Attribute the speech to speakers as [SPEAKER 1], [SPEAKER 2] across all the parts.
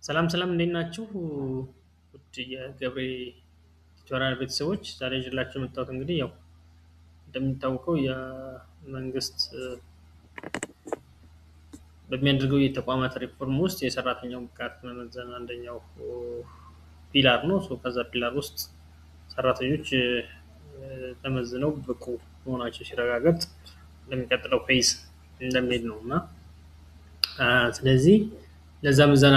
[SPEAKER 1] ሰላም ሰላም እንዴት ናችሁ? ውድ የገብሬ ቲቶሪያል ቤተሰቦች ዛሬ ይዤላችሁ የመጣሁት እንግዲህ ያው እንደሚታወቀው የመንግስት በሚያደርገው የተቋማት ሪፎርም ውስጥ የሰራተኛው ብቃት መመዘን አንደኛው ፒላር ነው። ከዛ ፒላር ውስጥ ሰራተኞች ተመዝነው ብቁ መሆናቸው ሲረጋገጥ ለሚቀጥለው ፌዝ እንደሚሄድ ነው እና ስለዚህ ለዛ ምዘና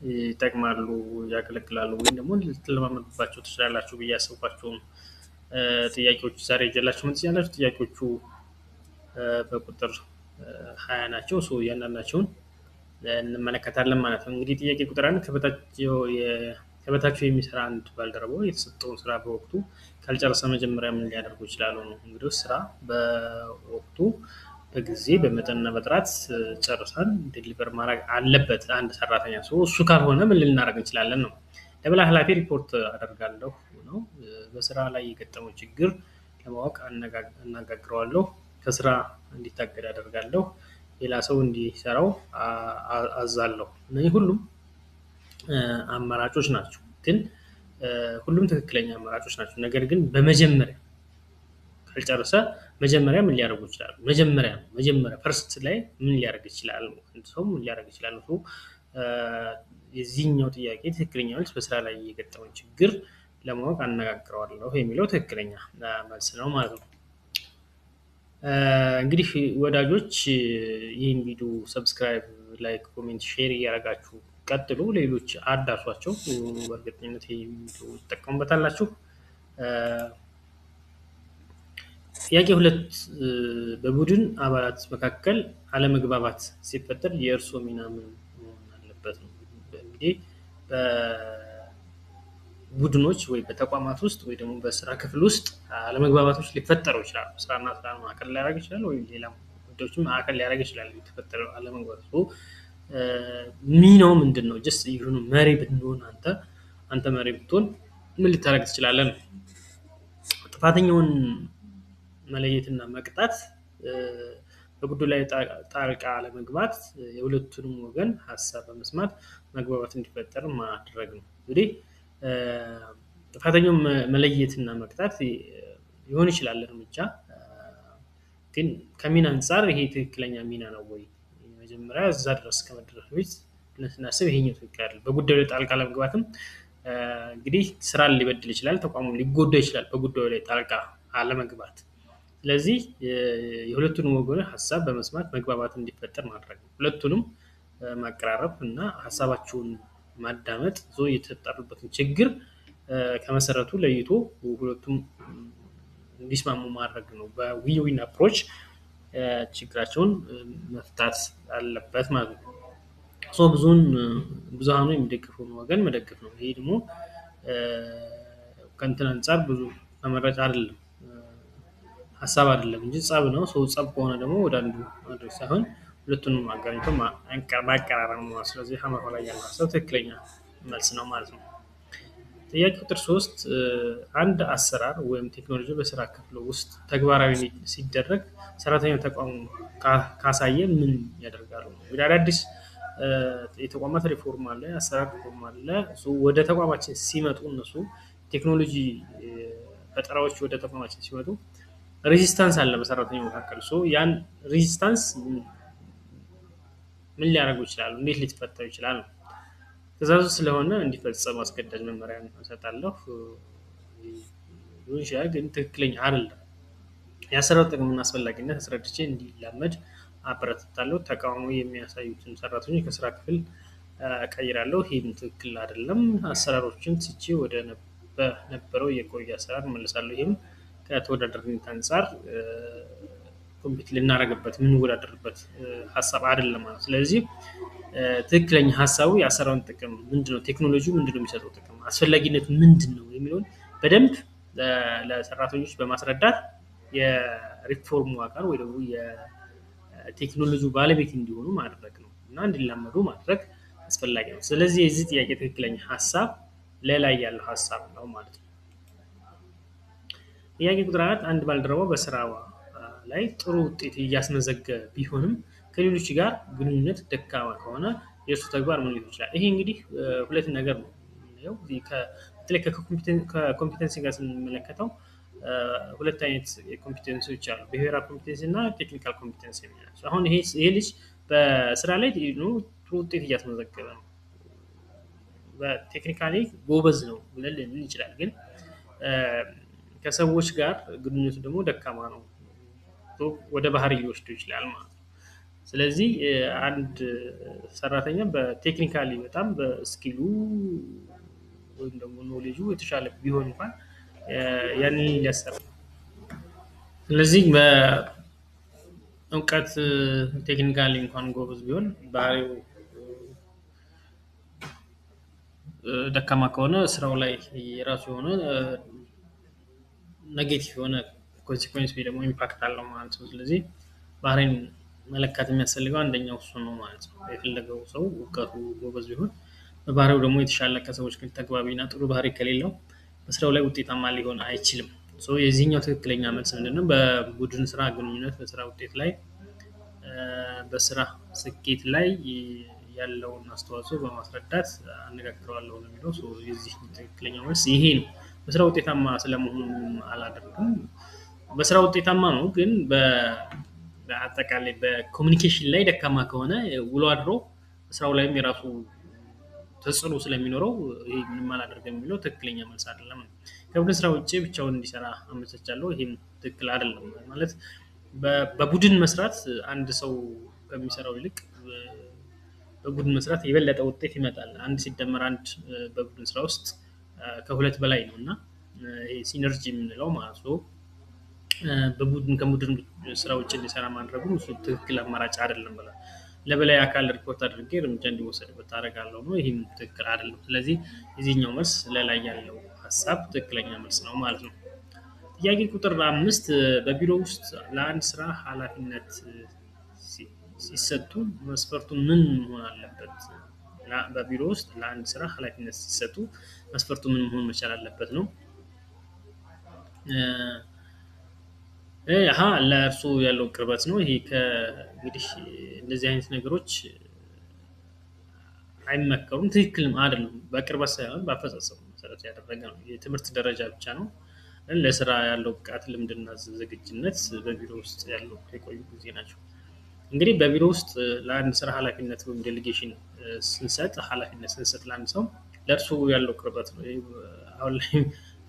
[SPEAKER 1] ይጠቅማሉ፣ ያገለግላሉ ወይም ደግሞ ልትለማመዱባቸው ትችላላችሁ ብዬ ያሰብኳቸውን ጥያቄዎች ዛሬ ይዤላችሁ መጥቻለሁ። ጥያቄዎቹ በቁጥር 20 ናቸው። እያንዳንዳቸውን እንመለከታለን ማለት ነው። እንግዲህ ጥያቄ ቁጥር 1 ከበታቸው የሚሰራ አንድ ባልደረባው የተሰጠውን ስራ በወቅቱ ካልጨረሰ መጀመሪያ ምን ሊያደርጉ ይችላሉ ነው። እንግዲህ ስራ በወቅቱ በጊዜ በመጠንና በጥራት ጨርሰን ዴሊቨር ማድረግ አለበት አንድ ሰራተኛ። እሱ ካልሆነ ምን ልናደርግ እንችላለን ነው። ለበላይ ኃላፊ ሪፖርት አደርጋለሁ ነው። በስራ ላይ የገጠመው ችግር ለማወቅ አነጋግረዋለሁ። ከስራ እንዲታገድ አደርጋለሁ። ሌላ ሰው እንዲሰራው አዛለሁ። እነዚህ ሁሉም አማራጮች ናቸው፣ ግን ሁሉም ትክክለኛ አማራጮች ናቸው። ነገር ግን በመጀመሪያ ካልጨረሰ መጀመሪያ ምን ሊያደርጉ ይችላሉ? መጀመሪያ ፈርስት ላይ ምን ሊያደርግ ይችላል? ሰው ምን ሊያደርግ ይችላል? የዚህኛው ጥያቄ ትክክለኛ መልስ በስራ ላይ የገጠመውን ችግር ለማወቅ አነጋግረዋለሁ የሚለው ትክክለኛ መልስ ነው ማለት ነው። እንግዲህ ወዳጆች ይህን ቪዲዮ ሰብስክራይብ፣ ላይክ፣ ኮሜንት፣ ሼር እያደረጋችሁ ቀጥሉ። ሌሎች አዳርሷቸው። በእርግጠኝነት ይህን ቪዲዮ ትጠቀሙበታላችሁ። ጥያቄ 2 በቡድን አባላት መካከል አለመግባባት ሲፈጠር የእርስዎ ሚና ምን መሆን አለበት ነው። እንግዲህ በቡድኖች ወይ በተቋማት ውስጥ ወይ ደግሞ በስራ ክፍል ውስጥ አለመግባባቶች ሊፈጠሩ ይችላሉ። ስራና ስራ ማዕከል ሊያደርግ ይችላል፣ ወይም ሌላ ጉዳዮችም ማዕከል ሊያደርግ ይችላል። የተፈጠረው አለመግባባት ሚናው ምንድን ነው? ጀስት ይሁኑ መሪ ብትሆን አንተ መሪ ብትሆን ምን ልታደርግ ትችላለህ ነው። ጥፋተኛውን መለየትና መቅጣት፣ በጉዳዩ ላይ ጣልቃ አለመግባት፣ የሁለቱንም ወገን ሀሳብ በመስማት መግባባት እንዲፈጠር ማድረግ ነው። እንግዲህ ጥፋተኛውን መለየትና መቅጣት ሊሆን ይችላል እርምጃ፣ ግን ከሚና አንጻር ይሄ ትክክለኛ ሚና ነው ወይ? መጀመሪያ እዛ ድረስ ከመድረስ በፊት ስናስብ ይሄኛው ትክክል አይደለም። በጉዳዩ ላይ ጣልቃ አለመግባትም እንግዲህ ስራን ሊበድል ይችላል፣ ተቋሙን ሊጎዳ ይችላል በጉዳዩ ላይ ጣልቃ አለመግባት። ስለዚህ የሁለቱንም ወገን ሀሳብ በመስማት መግባባት እንዲፈጠር ማድረግ ነው። ሁለቱንም ማቀራረብ እና ሀሳባቸውን ማዳመጥ፣ የተጣሉበትን ችግር ከመሰረቱ ለይቶ ሁለቱም እንዲስማሙ ማድረግ ነው። በዊን አፕሮች ችግራቸውን መፍታት አለበት ማለት ነው። ብዙሃኑ የሚደግፈውን ወገን መደገፍ ነው። ይሄ ደግሞ ከእንትን አንጻር ብዙ ተመራጭ አይደለም፣ ሀሳብ አይደለም እንጂ ጸብ ነው። ጸብ ከሆነ ደግሞ ወደ አንዱ ማድረግ ሳይሆን ሁለቱንም አገናኝቶ ማቀራረብ ነው። ስለዚህ ሀመር ላይ ያለው ሀሳብ ትክክለኛ መልስ ነው ማለት ነው። ጥያቄ ቁጥር 3 አንድ አሰራር ወይም ቴክኖሎጂ በስራ ክፍል ውስጥ ተግባራዊ ሲደረግ ሰራተኛው ተቋሙ ካሳየ ምን ያደርጋሉ? እንግዲህ አዳዲስ የተቋማት ሪፎርም አለ፣ አሰራር ሪፎርም አለ። ወደ ተቋማችን ሲመጡ እነሱ ቴክኖሎጂ ፈጠራዎች ወደ ተቋማችን ሲመጡ ሬዚስታንስ አለ በሰራተኛው መካከል። ያን ሬዚስታንስ ምን ሊያደርጉ ይችላሉ? እንዴት ሊፈታው ይችላል? ትዕዛዙ ስለሆነ እንዲፈጸም አስገዳጅ መመሪያ እሰጣለሁ። ግን ትክክለኛ አይደለም። የአሰራር ጥቅምና አስፈላጊነት አስረድቼ እንዲላመድ አበረታታለሁ። ተቃውሞ የሚያሳዩትን ሰራተኞች ከስራ ክፍል እቀይራለሁ። ይህም ትክክል አይደለም። አሰራሮችን ትቼ ወደ ነበረው የቆየ አሰራር እመልሳለሁ። ይህም ከተወዳዳሪነት አንጻር ኮምፒት ልናደርግበት የምንወዳደርበት ሀሳብ አይደለም ማለት። ስለዚህ ትክክለኛ ሀሳቡ የአሰራሩን ጥቅም ምንድነው፣ ቴክኖሎጂ ምንድነው የሚሰጠው ጥቅም፣ አስፈላጊነቱ ምንድነው የሚለውን በደንብ ለሰራተኞች በማስረዳት የሪፎርሙ አካል ወይ ደግሞ የቴክኖሎጂ ባለቤት እንዲሆኑ ማድረግ ነው እና እንዲላመዱ ማድረግ አስፈላጊ ነው። ስለዚህ የዚህ ጥያቄ ትክክለኛ ሀሳብ ላይ ያለው ሀሳብ ነው ማለት ነው። ጥያቄ ቁጥር 4 አንድ ባልደረባው በስራ ላይ ጥሩ ውጤት እያስመዘገበ ቢሆንም ከሌሎች ጋር ግንኙነት ደካማ ከሆነ የእሱ ተግባር ምን ሊሆን ይችላል? ይሄ እንግዲህ ሁለት ነገር ነው። ያው በተለይ ከኮምፒተንሲ ጋር ስንመለከተው ሁለት አይነት ኮምፒተንሲዎች አሉ። ቢሄቪራል ኮምፒተንሲ እና ቴክኒካል ኮምፒተንሲ የሚላቸው። አሁን ይሄ ልጅ በስራ ላይ ጥሩ ውጤት እያስመዘገበ ነው፣ በቴክኒካሊ ጎበዝ ነው ብለን ልንል ይችላል። ግን ከሰዎች ጋር ግንኙነቱ ደግሞ ደካማ ነው፣ ወደ ባህሪ ሊወስዱ ይችላል ማለት ነው። ስለዚህ አንድ ሰራተኛ በቴክኒካሊ በጣም በስኪሉ ወይም ደግሞ ኖሌጁ የተሻለ ቢሆን እንኳን ያንን ሊያሰራ። ስለዚህ በእውቀት ቴክኒካሊ እንኳን ጎበዝ ቢሆን ባህሪው ደካማ ከሆነ ስራው ላይ የራሱ የሆነ ኔጌቲቭ የሆነ ኮንሲኩዌንስ ወይ ደግሞ ኢምፓክት አለው ማለት ነው። ስለዚህ ባህሪን መለካት የሚያስፈልገው አንደኛው እሱ ነው ማለት ነው። የፈለገው ሰው እውቀቱ ጎበዝ ቢሆን በባህሪው ደግሞ የተሻለ ከሰዎች ጋር ተግባቢና ጥሩ ባህሪ ከሌለው በስራው ላይ ውጤታማ ሊሆን አይችልም። የዚህኛው ትክክለኛ መልስ ምንድነው? በቡድን ስራ ግንኙነት፣ በስራ ውጤት ላይ፣ በስራ ስኬት ላይ ያለውን አስተዋጽኦ በማስረዳት አነጋግረዋለሁ ነው የሚለው። የዚህ ትክክለኛው መልስ ይሄ ነው። በስራ ውጤታማ ስለመሆኑ አላደርግም። በስራ ውጤታማ ነው፣ ግን በአጠቃላይ በኮሚኒኬሽን ላይ ደካማ ከሆነ ውሎ አድሮ ስራው ላይም የራሱ ተጽዕኖ ስለሚኖረው ይሄ ምንም አላደርግም የሚለው ትክክለኛ መልስ አይደለም። ከቡድን ስራ ውጭ ብቻውን እንዲሰራ አመቻቻለሁ፣ ይሄም ትክክል አይደለም። ማለት በቡድን መስራት አንድ ሰው ከሚሰራው ይልቅ በቡድን መስራት የበለጠ ውጤት ይመጣል። አንድ ሲደመር አንድ በቡድን ስራ ውስጥ ከሁለት በላይ ነው እና ይሄ ሲነርጂ የምንለው ማለት ነው። ከቡድን ስራ ውጭ እንዲሰራ ማድረጉ እሱ ትክክል አማራጭ አይደለም ብላ ለበላይ አካል ሪፖርት አድርጌ እርምጃ እንዲወሰድበት አደርጋለሁ ነው። ይህም ትክክል አይደለም። ስለዚህ የዚህኛው መልስ ለላይ ያለው ሀሳብ ትክክለኛ መልስ ነው ማለት ነው። ጥያቄ ቁጥር 5 በቢሮ ውስጥ ለአንድ ስራ ኃላፊነት ሲሰጡ መስፈርቱ ምን መሆን አለበት? በቢሮ ውስጥ ለአንድ ስራ ኃላፊነት ሲሰጡ መስፈርቱ ምን መሆን መቻል አለበት ነው። ለእርሱ ያለው ቅርበት ነው። ይሄ እንግዲህ እንደዚህ አይነት ነገሮች አይመከሩም፣ ትክክልም አይደለም። በቅርበት ሳይሆን በአፈጻጸሙ መሰረት ያደረገ ነው። የትምህርት ደረጃ ብቻ ነው። ለስራ ያለው ብቃት፣ ልምድና ዝግጁነት በቢሮ ውስጥ ያለው የቆዩ ጊዜ ናቸው። እንግዲህ በቢሮ ውስጥ ለአንድ ስራ ኃላፊነት ወይም ዴሊጌሽን ኃላፊነት ስንሰጥ ለአንድ ሰው ለእርሱ ያለው ቅርበት ነው። አሁን ላይ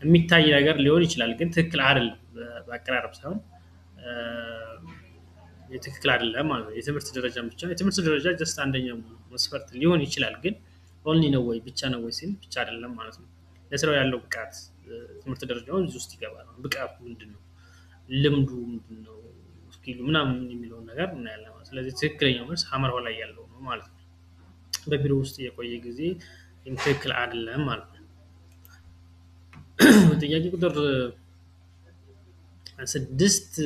[SPEAKER 1] የሚታይ ነገር ሊሆን ይችላል፣ ግን ትክክል አይደለም። በአቀራረብ ሳይሆን ትክክል አይደለም ማለት ነው። የትምህርት ደረጃ ጀስት አንደኛው መስፈርት ሊሆን ይችላል፣ ግን ኦንሊ ነው ወይ ብቻ ነው ወይ ሲል ብቻ አይደለም ማለት ነው። ለስራው ያለው ብቃት ትምህርት ደረጃውን እዚህ ውስጥ ይገባል። ብቃቱ ምንድነው? ልምዱ ምንድነው? ስኪሉ ምናምን የሚለውን ነገር እናያለን ማለት። ስለዚህ ትክክለኛው መልስ ሀመርሆ ላይ ያለው ነው ማለት ነው። በቢሮ ውስጥ የቆየ ጊዜ ትክክል አይደለም ማለት ነው። ጥያቄ ቁጥር 6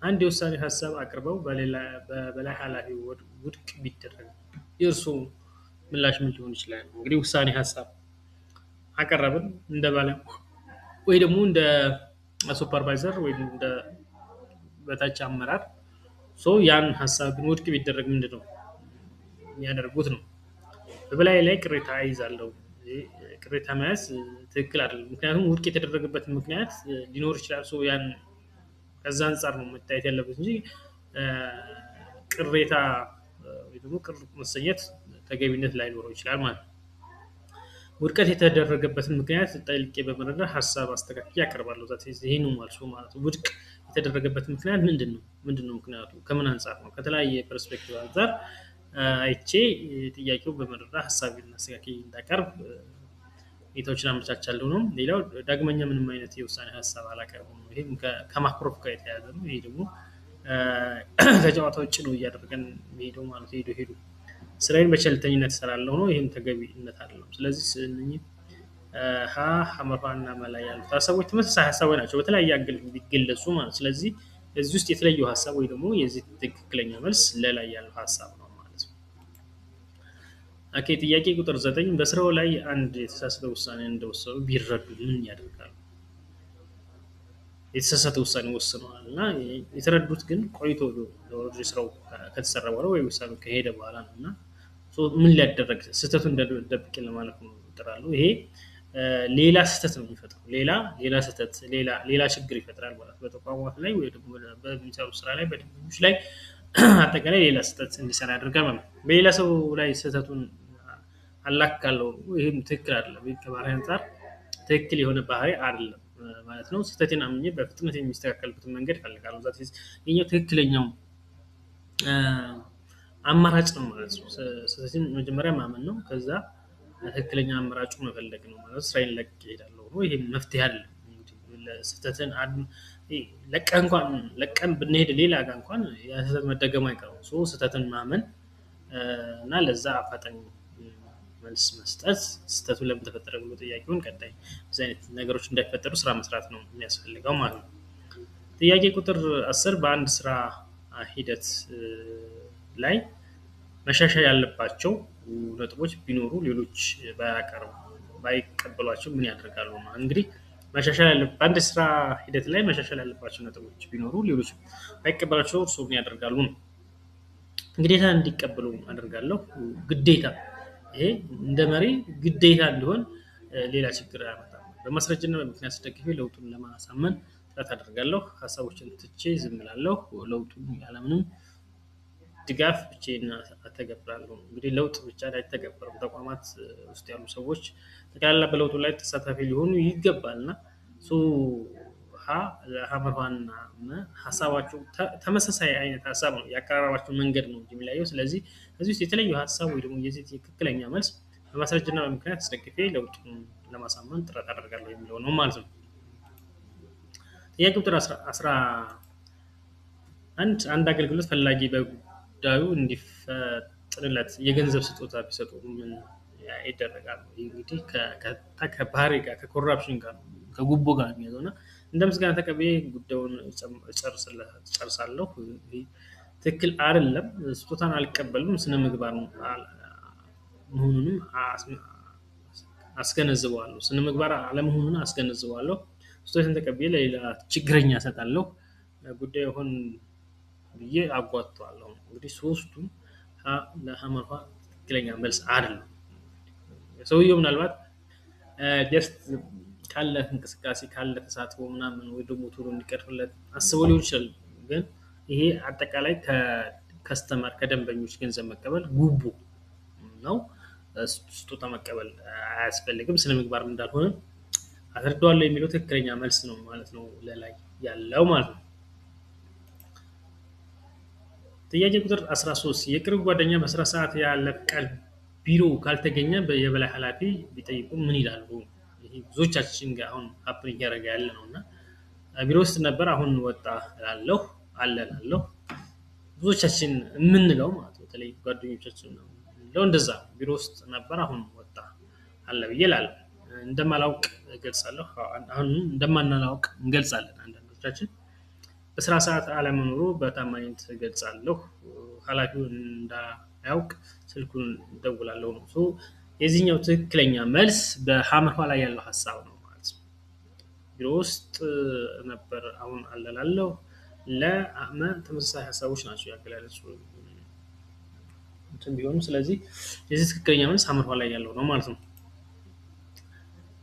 [SPEAKER 1] አንድ የውሳኔ ሀሳብ አቅርበው በበላይ ኃላፊ ውድቅ ቢደረግ የእርሱ ምላሽ ምን ሊሆን ይችላል? እንግዲህ ውሳኔ ሀሳብ አቀረብን እንደ ባለ ወይ ደግሞ እንደ ሱፐርቫይዘር ወይ እንደ በታች አመራር ያን ሀሳብ ግን ውድቅ ቢደረግ ምንድነው የሚያደርጉት ነው? በበላይ ላይ ቅሬታ ይዛለሁ። ቅሬታ መያዝ ትክክል አይደለም። ምክንያቱም ውድቅ የተደረገበት ምክንያት ሊኖር ይችላል። ያን ከዛ አንፃር ነው መታየት ያለበት እንጂ ቅሬታ ወይ ደግሞ ቅር መሰኘት ተገቢነት ላይኖረው ይችላል ማለት ነው። ውድቀት የተደረገበትን ምክንያት ጠልቄ በመረዳት ሀሳብ አስተካክዬ አቀርባለሁ። ይሄ ነው መልሱ ማለት ነው። ውድቅ የተደረገበት ምክንያት ምንድነው? ምክንያቱ ከምን አንፃር ነው? ከተለያየ ፐርስፔክቲቭ አንፃር አይቼ ጥያቄው በመረዳት ሀሳቤን አስተካክዬ እንዳቀርብ ሁኔታዎችን አመቻቻለሁ ነው። ሌላው ዳግመኛ ምንም አይነት የውሳኔ ሀሳብ አላቀርብም ነው። ይሄም ከማክሮፍ ጋር የተያያዘ ነው። ይሄ ደግሞ ከጨዋታ ውጭ ነው እያደረገን ሄደው ማለት ሄዱ ስራዬን በቸልተኝነት እሰራለሁ ነው። ይሄም ተገቢነት አይደለም። ስለዚህ እነኚህ ሀመርሃና መላይ ያሉት ሀሳቦች ተመሳሳይ ሀሳቦች ናቸው፣ በተለያየ አንግል ቢገለጹ ማለት። ስለዚህ እዚህ ውስጥ የተለየው ሀሳብ ወይ ደግሞ የዚህ ትክክለኛ መልስ ለላይ ያለው ሀሳብ ነው ማለት ነው። ኦኬ ጥያቄ ቁጥር 9 በስራው ላይ አንድ የተሳሳተ ውሳኔ እንደወሰኑ ቢረዱ ምን ያደርጋሉ? የተሳሳተ ውሳኔ ወስነዋል እና የተረዱት ግን ቆይቶ ስራው ከተሰራ በኋላ ወይ ውሳኔው ከሄደ በኋላ ነው እና ምን ሊያደረግ ስህተቱን ደብቄ ለማለት ነው እጥራለሁ። ይሄ ሌላ ስህተት ነው የሚፈጥረው። ሌላ ስህተት ሌላ ችግር ይፈጥራል ማለት በተቋማት ላይ ወይ ደግሞ በሚሰሩ ስራ ላይ በደንበኞች ላይ አጠቃላይ ሌላ ስህተት እንዲሰራ ያደርጋል ማለት ነው። በሌላ ሰው ላይ ስህተቱን አላካለው ይህም ትክክል አይደለም። ከባህሪ አንጻር ትክክል የሆነ ባህሪ አይደለም ማለት ነው። ስህተቴን አምኜ በፍጥነት የሚስተካከልበትን መንገድ እፈልጋለሁ። ዛት ይሄኛው ትክክለኛው አማራጭ ነው ማለት ነው። ስህተትን መጀመሪያ ማመን ነው። ከዛ ትክክለኛ አማራጩ መፈለግ ነው ማለት ስራዬን ለቅቄ እሄዳለሁ ነው። ይሄም መፍትሄ አለው። ስህተትን ለቀን ብንሄድ ሌላ ጋር እንኳን የስህተት መደገሙ አይቀርም። ስህተትን ማመን እና ለዛ አፋጣኝ መልስ መስጠት፣ ስህተቱ ለምን ተፈጠረ ብሎ ጥያቄውን ቀጣይ እዚህ አይነት ነገሮች እንዳይፈጠሩ ስራ መስራት ነው የሚያስፈልገው ማለት ነው። ጥያቄ ቁጥር 10 በአንድ ስራ ሂደት ላይ መሻሻል ያለባቸው ነጥቦች ቢኖሩ ሌሎች ባይቀበሏቸው ምን ያደርጋሉ ነው። እንግዲህ በአንድ ስራ ሂደት ላይ መሻሻል ያለባቸው ነጥቦች ቢኖሩ ሌሎች ባይቀበሏቸው እርስዎ ምን ያደርጋሉ ነው። ግዴታ እንዲቀበሉ አደርጋለሁ። ግዴታ ይሄ እንደ መሪ ግዴታ እንዲሆን ሌላ ችግር አያመጣም። በማስረጃና በምክንያት ደግፌ ለውጡን ለማሳመን ጥረት አደርጋለሁ። ሀሳቦችን ትቼ ዝም እላለሁ። ለውጡን ያለምንም ድጋፍ ብቻዬን አተገብራለሁ። እንግዲህ ለውጥ ብቻ አይተገበርም። ተቋማት ውስጥ ያሉ ሰዎች ጠቅላላ በለውጡ ላይ ተሳታፊ ሊሆኑ ይገባልና ለሀመርዋና ሀሳባቸው ተመሳሳይ አይነት ሀሳብ ነው። ያቀራረባቸው መንገድ ነው የሚለያየው። ስለዚህ ከዚህ ውስጥ የተለየ ሀሳብ ወይ ደግሞ የዚህ ትክክለኛ መልስ በማስረጃና በምክንያት አስደግፌ ለውጡን ለማሳመን ጥረት አደርጋለሁ የሚለው ነው ማለት ነው። ጥያቄ ቁጥር 11 አንድ አገልግሎት ፈላጊ በጉዳዩ እንዲፈጥንለት የገንዘብ ስጦታ ቢሰጡ ምን ይደረጋል? እንግዲህ ከባህሪ ጋር ከኮራፕሽን ጋር ከጉቦ ጋር የሚያዘውና እንደ ምስጋና ተቀብዬ ጉዳዩን ጨርሳለሁ። ትክክል አይደለም። ስጦታን አልቀበልም። ስነ ምግባር መሆኑንም አስገነዝበዋለሁ። ስነ ምግባር አለመሆኑን አስገነዝበዋለሁ። ስጦታን ተቀብዬ ለሌላ ችግረኛ እሰጣለሁ። ጉዳዩ ሆን ብዬ አጓተዋለሁ። እንግዲህ ሶስቱም ለሀመርኋ ትክክለኛ መልስ አይደለም። ሰውየው ምናልባት ጀስት ካለ እንቅስቃሴ ካለ ተሳትፎ ምናምን ወይ ደግሞ ቶሎ እንዲቀርፍለት አስበው ሊሆን ይችላል። ግን ይሄ አጠቃላይ ከከስተመር ከደንበኞች ገንዘብ መቀበል ጉቦ ነው። ስጦታ መቀበል አያስፈልግም። ስነ ምግባር እንዳልሆነ አስረዳዋለሁ የሚለው ትክክለኛ መልስ ነው ማለት ነው ለላይ ያለው ማለት ነው። ጥያቄ ቁጥር 13 የቅርብ ጓደኛ በስራ ሰዓት ያለፈ ቃል ቢሮ ካልተገኘ የበላይ ኃላፊ ቢጠይቁ ምን ይላሉ? ይሄ ብዙዎቻችን ጋር አሁን ሀፕን እያደረገ ያለ ነው እና ቢሮ ውስጥ ነበር አሁን ወጣ እላለሁ አለ እላለሁ። ብዙዎቻችን የምንለው ማለት ነው። በተለይ ጓደኞቻችን ነው የምንለው እንደዛ ቢሮ ውስጥ ነበር አሁን ወጣ አለ ብዬ እላለሁ። እንደማላውቅ እገልጻለሁ። አሁን እንደማናላውቅ እንገልጻለን። አንዳንዶቻችን በስራ ሰዓት አለመኖሩ በታማኝነት እገልጻለሁ። ኃላፊው እንዳያውቅ ስልኩን እደውላለሁ ነው። የዚህኛው ትክክለኛ መልስ በሀመርኋ ላይ ያለው ሀሳብ ነው ማለት ነው። ቢሮ ውስጥ ነበር አሁን አለ እላለሁ። ተመሳሳይ ሀሳቦች ናቸው ያገላለጹ እንትን ቢሆኑ። ስለዚህ የዚህ ትክክለኛ መልስ ሀመርኋ ላይ ያለው ነው ማለት ነው።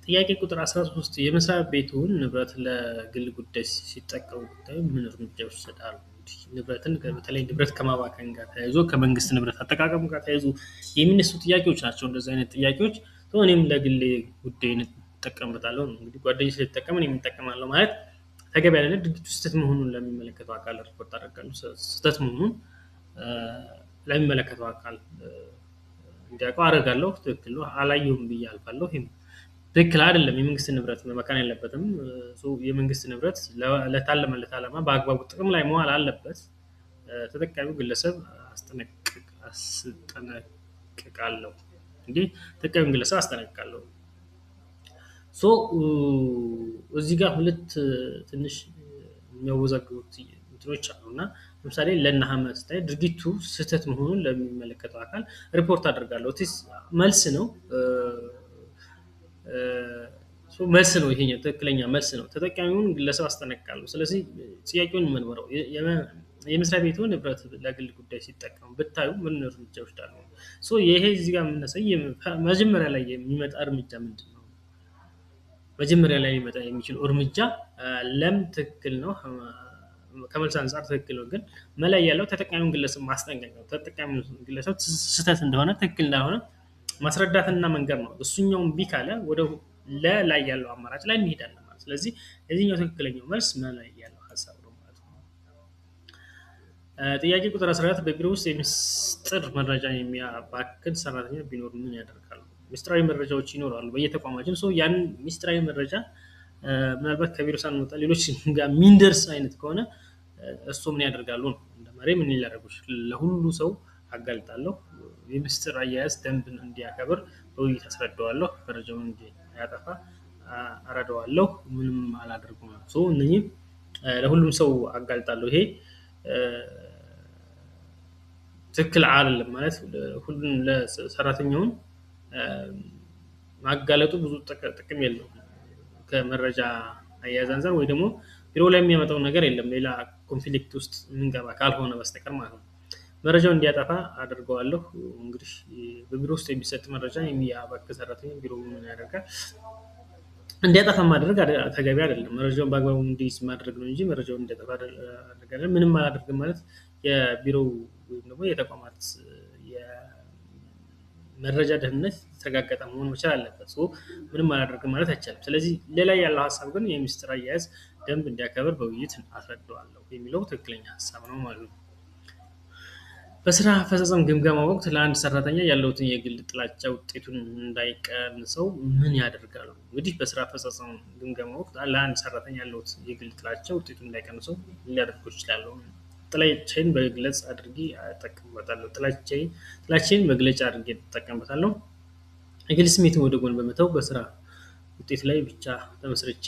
[SPEAKER 1] ጥያቄ ቁጥር 13 የመስሪያ ቤቱን ንብረት ለግል ጉዳይ ሲጠቀሙ ምን እርምጃ ይወሰዳሉ? ንብረትን በተለይ ንብረት ከማባከን ጋር ተያይዞ ከመንግስት ንብረት አጠቃቀሙ ጋር ተያይዞ የሚነሱ ጥያቄዎች ናቸው። እንደዚህ አይነት ጥያቄዎች እኔም ለግል ጉዳይ እንጠቀምበታለሁ። እንግዲህ ጓደኞች ስለተጠቀምን የምንጠቀማለሁ ማለት ተገቢ ያለ ድርጊቱ ስህተት መሆኑን ለሚመለከተው አካል ሪፖርት አደርጋለሁ። ስህተት መሆኑን ለሚመለከተው አካል እንዲያውቀው አደርጋለሁ። ትክክል ነው አላየሁም ብዬ አልፋለሁ። ትክክል አይደለም። የመንግስት ንብረት መባከን የለበትም። የመንግስት ንብረት ለታለመለት ዓላማ በአግባቡ ጥቅም ላይ መዋል አለበት። ተጠቃሚው ግለሰብ አስጠነቅቃለሁ። እንግዲህ ተጠቃሚው ግለሰብ አስጠነቅቃለሁ። እዚህ ጋር ሁለት ትንሽ የሚያወዛግቡት እንትኖች አሉና ለምሳሌ ለነሐመድ ስታይ ድርጊቱ ስህተት መሆኑን ለሚመለከተው አካል ሪፖርት አደርጋለሁ። መልስ ነው መልስ ነው። ይሄኛው ትክክለኛ መልስ ነው። ተጠቃሚውን ግለሰብ አስጠነቅቃለሁ። ስለዚህ ጥያቄውን መንበረው የመስሪያ ቤቱ ንብረት ለግል ጉዳይ ሲጠቀሙ ብታዩ ምን እርምጃ ይወስዳሉ? ይሄ እዚህ ጋር የምናሳይ መጀመሪያ ላይ የሚመጣ እርምጃ ምንድን ነው? መጀመሪያ ላይ ሊመጣ የሚችለው እርምጃ ለም ትክክል ነው፣ ከመልስ አንጻር ትክክል ነው። ግን መላይ ያለው ተጠቃሚውን ግለሰብ ማስጠንቀቅ ነው። ተጠቃሚውን ግለሰብ ስህተት እንደሆነ ትክክል እንዳልሆነ ማስረዳትና መንገር ነው። እሱኛውን እምቢ ካለ ወደ ለላይ ያለው አማራጭ ላይ እንሄዳለን ማለት። ስለዚህ የዚህኛው ትክክለኛው መልስ መላይ ያለው ሀሳብ ነው ማለት ነው። ጥያቄ ቁጥር 14 በቢሮ ውስጥ የሚስጥር መረጃ የሚያባክን ሰራተኛ ቢኖር ምን ያደርጋሉ? ሚስጥራዊ መረጃዎች ይኖራሉ በየተቋማችን። ያን ሚስጥራዊ መረጃ ምናልባት ከቢሮ ሳንወጣ ሌሎች ጋር የሚንደርስ አይነት ከሆነ እሱ ምን ያደርጋሉ ነው። እንደ መሪ ምን ሊያደርጉ ለሁሉ ሰው አጋልጣለሁ፣ የምስጢር አያያዝ ደንብን እንዲያከብር በውይይት አስረዳዋለሁ፣ መረጃውን እንዲያጠፋ አረዳዋለሁ፣ ምንም አላደርጉም ነው። እነኚህ ለሁሉም ሰው አጋልጣለሁ። ይሄ ትክክል አይደለም ማለት ሁሉም ለሰራተኛውን ማጋለጡ ብዙ ጥቅም የለውም ከመረጃ አያያዝ አንፃር፣ ወይ ደግሞ ቢሮ ላይ የሚያመጣው ነገር የለም ሌላ ኮንፍሊክት ውስጥ የምንገባ ካልሆነ በስተቀር ማለት ነው። መረጃውን እንዲያጠፋ አድርገዋለሁ። እንግዲህ በቢሮ ውስጥ የሚሰጥ መረጃ የሚያባክን ሰራተኛ ቢሮ ምን ያደርጋል? እንዲያጠፋ ማድረግ ተገቢ አይደለም። መረጃውን በአግባቡ እንዲይዝ ማድረግ ነው እንጂ መረጃውን እንዲያጠፋ አድርጋለን ምንም አላደርግም ማለት የቢሮው ወይም ደግሞ የተቋማት መረጃ ደህንነት የተረጋገጠ መሆን መቻል አለበት። ምንም አላደርግም ማለት አይቻልም። ስለዚህ ሌላ ያለው ሀሳብ ግን የሚስጥር አያያዝ ደንብ እንዲያከብር በውይይት አስረዳዋለሁ የሚለው ትክክለኛ ሀሳብ ነው ማለት ነው። በስራ አፈጻጸም ግምገማ ወቅት ለአንድ ሰራተኛ ያለውትን የግል ጥላቻ ውጤቱን እንዳይቀንሰው ምን ያደርጋሉ? እንግዲህ በስራ አፈጻጸም ግምገማ ወቅት ለአንድ ሰራተኛ ያለውት የግል ጥላቻ ውጤቱን እንዳይቀንሰው ሊያደርጉ ይችላሉ። ጥላቻዬን በግልጽ አድርጌ እጠቀምበታለሁ። ጥላቻዬን መግለጫ አድርጌ እጠቀምበታለሁ። የግል ስሜትን ወደ ጎን በመተው በስራ ውጤት ላይ ብቻ ተመስርቼ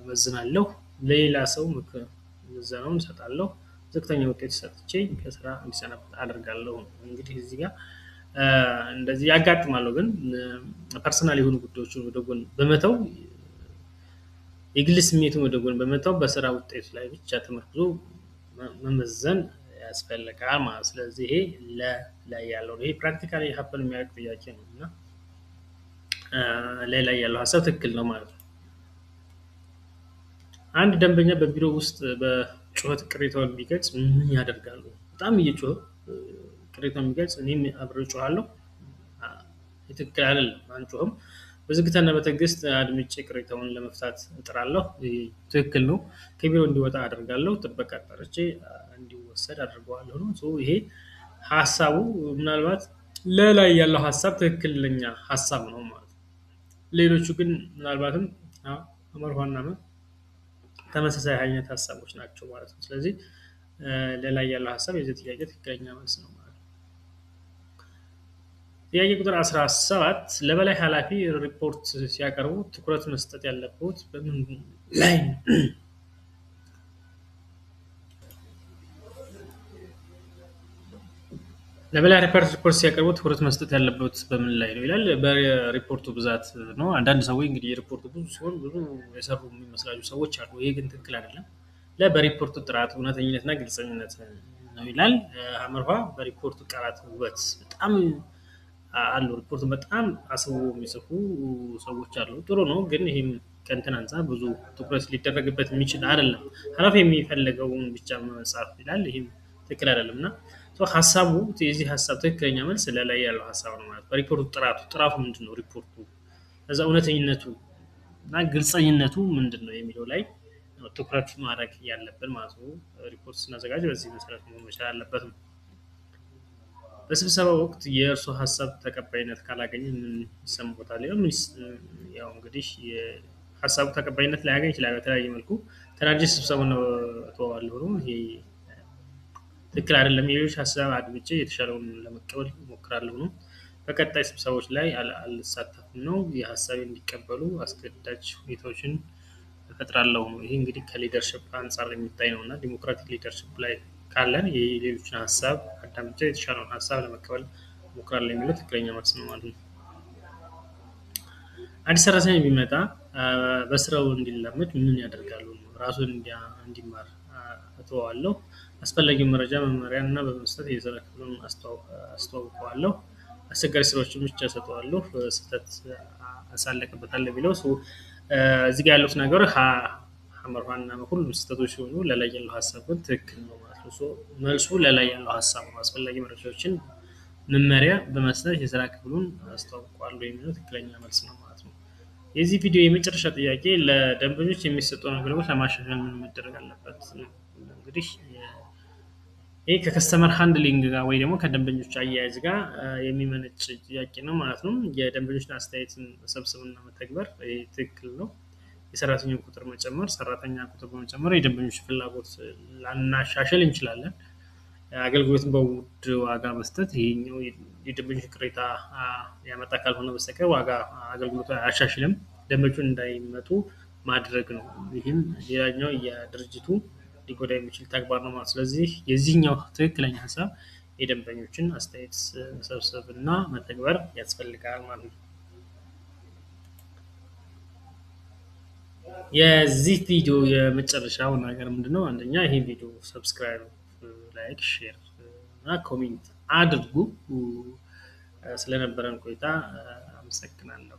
[SPEAKER 1] መዝናለሁ። ለሌላ ሰው ምዘናውን እሰጣለሁ። ዝቅተኛ ውጤት ሰጥቼ ከስራ እንዲሰናበት አደርጋለሁ። እንግዲህ እዚህ ጋር እንደዚህ ያጋጥማሉ። ግን ፐርሰናል የሆኑ ጉዳዮችን ወደ ጎን በመተው የግል ስሜትን ወደ ጎን በመተው በስራ ውጤት ላይ ብቻ ተመርኩዞ መመዘን ያስፈልጋል ማለት። ስለዚህ ይሄ ላይ ያለው ይሄ ፕራክቲካሊ ሀፕን የሚያደርግ ጥያቄ ነው እና ላይ ያለው ሀሳብ ትክክል ነው ማለት ነው። አንድ ደንበኛ በቢሮ ውስጥ በጩኸት ቅሬታውን ቢገልጽ ምን ያደርጋሉ? በጣም እየጮኸ ቅሬታውን ቢገልጽ እኔም አብሬ እጮሃለሁ። ትክክል አይደለም፣ አንጮህም። በዝግታና በትዕግስት አድምጬ ቅሬታውን ለመፍታት እጥራለሁ። ትክክል ነው። ከቢሮ እንዲወጣ አደርጋለሁ። ጥበቃ ጠርቼ እንዲወሰድ አድርገዋለሁ ነው። ይሄ ሀሳቡ ምናልባት ለላይ ያለው ሀሳብ ትክክለኛ ሀሳብ ነው ማለት ነው። ሌሎቹ ግን ምናልባትም አመርኋና ተመሳሳይ አይነት ሀሳቦች ናቸው ማለት ነው። ስለዚህ ለላይ ያለው ሀሳብ የዚህ ጥያቄ ትክክለኛ መልስ ነው ማለት ነው። ጥያቄ ቁጥር 17 ለበላይ ኃላፊ ሪፖርት ሲያቀርቡ ትኩረት መስጠት ያለበት በምን ላይ ነው? ለበላይ ሪፖርት ሲያቀርቡ ትኩረት መስጠት ያለበት በምን ላይ ነው ይላል። በሪፖርቱ ብዛት ነው። አንዳንድ ሰዎች እንግዲህ የሪፖርቱ ብዙ ሲሆን ብዙ የሰሩ የሚመስላቸው ሰዎች አሉ። ይሄ ግን ትክክል አይደለም። በሪፖርቱ ጥራት፣ እውነተኝነትና ግልጸኝነት ነው ይላል። አመርኋ በሪፖርቱ ቃላት ውበት በጣም አሉ። ሪፖርቱ በጣም አስበው የሚጽፉ ሰዎች አሉ። ጥሩ ነው። ግን ይሄም ከእንትን አንፃር ብዙ ትኩረት ሊደረግበት የሚችል አይደለም። ኃላፊ የሚፈልገውን ብቻ መጻፍ ይላል። ይሄም ትክክል አይደለም እና ሀሳቡ የዚህ ሀሳብ ትክክለኛ መልስ ለላይ ያለው ሀሳብ ነው ማለት። በሪፖርቱ ጥራቱ ምንድን ነው? ሪፖርቱ እዛ እውነተኝነቱ እና ግልጸኝነቱ ምንድን ነው የሚለው ላይ ትኩረት ማድረግ ያለብን ማለት ነው። ሪፖርት ስናዘጋጅ በዚህ መሰረት መሆን መቻል አለበት ነው። በስብሰባ ወቅት የእርሱ ሀሳብ ተቀባይነት ካላገኘ ምን ይሰማዎታል? ያው እንግዲህ ሀሳቡ ተቀባይነት ላያገኝ ይችላል በተለያየ መልኩ። ተናድጄ ስብሰባውን እተወዋለሁ ነው። ይሄ ትክክል አይደለም። የሌሎች ሀሳብ አድምጬ የተሻለውን ለመቀበል እሞክራለሁ ነው። በቀጣይ ስብሰባዎች ላይ አልሳተፍም ነው። የሀሳቤን እንዲቀበሉ አስገዳጅ ሁኔታዎችን እፈጥራለሁ ነው። ይሄ እንግዲህ ከሊደርሽፕ አንጻር የሚታይ ነው እና ዲሞክራቲክ ሊደርሽፕ ላይ ካለን የሌሎችን ሀሳብ አዳምጬ የተሻለውን ሀሳብ ለመቀበል እሞክራለሁ የሚለው ትክክለኛ መልስ ነው ማለት ነው። አዲስ ሰራተኛ ቢመጣ በስራው እንዲላመድ ምን ያደርጋሉ? ራሱን እንዲማር እተወዋለሁ። አስፈላጊውን መረጃ መመሪያና በመስጠት የስራ ክፍሉን አስተዋውቀዋለሁ። አስቸጋሪ ስራዎችን ብቻ እሰጠዋለሁ። ስህተት አሳለቅበታለሁ ቢለው እዚህ ጋር ያሉት ነገር ሐመርኋና ሁሉም ስህተቶች ሲሆኑ ለላይ ያለው ሀሳብ ግን ትክክል ነው ማለት ነው። መልሱ ለላይ ያለው ሀሳብ ነው። አስፈላጊ መረጃዎችን መመሪያ በመስጠት የስራ ክፍሉን አስተዋውቀዋለሁ የሚለው ትክክለኛ መልስ ነው ማለት ነው። የዚህ ቪዲዮ የመጨረሻ ጥያቄ ለደንበኞች የሚሰጠውን አገልግሎት ለማሻሻል ምን መደረግ አለበት ነው። እንግዲህ ይሄ ከከስተመር ሃንድሊንግ ጋር ወይ ደግሞ ከደንበኞች አያያዝ ጋር የሚመነጭ ጥያቄ ነው ማለት ነው። የደንበኞችን አስተያየትን መሰብሰብና መተግበር ትክክል ነው። የሰራተኛ ቁጥር መጨመር፣ ሰራተኛ ቁጥር በመጨመር የደንበኞች ፍላጎት ላናሻሽል እንችላለን። አገልግሎትን በውድ ዋጋ መስጠት ይሄኛው የደንበኞች ቅሬታ ያመጣ ካልሆነ በስተቀር ዋጋ አገልግሎቱ አያሻሽልም። ደንበኞች እንዳይመጡ ማድረግ ነው። ይህም ሌላኛው የድርጅቱ ሊጎዳ የሚችል ተግባር ነው ማለት። ስለዚህ የዚህኛው ትክክለኛ ሀሳብ የደንበኞችን አስተያየት መሰብሰብ እና መተግበር ያስፈልጋል ማለት ነው። የዚህ ቪዲዮ የመጨረሻው ነገር ምንድነው? አንደኛ ይሄ ቪዲዮ ሰብስክራይብ፣ ላይክ፣ ሼር እና ኮሜንት አድርጉ። ስለነበረን ቆይታ አመሰግናለሁ።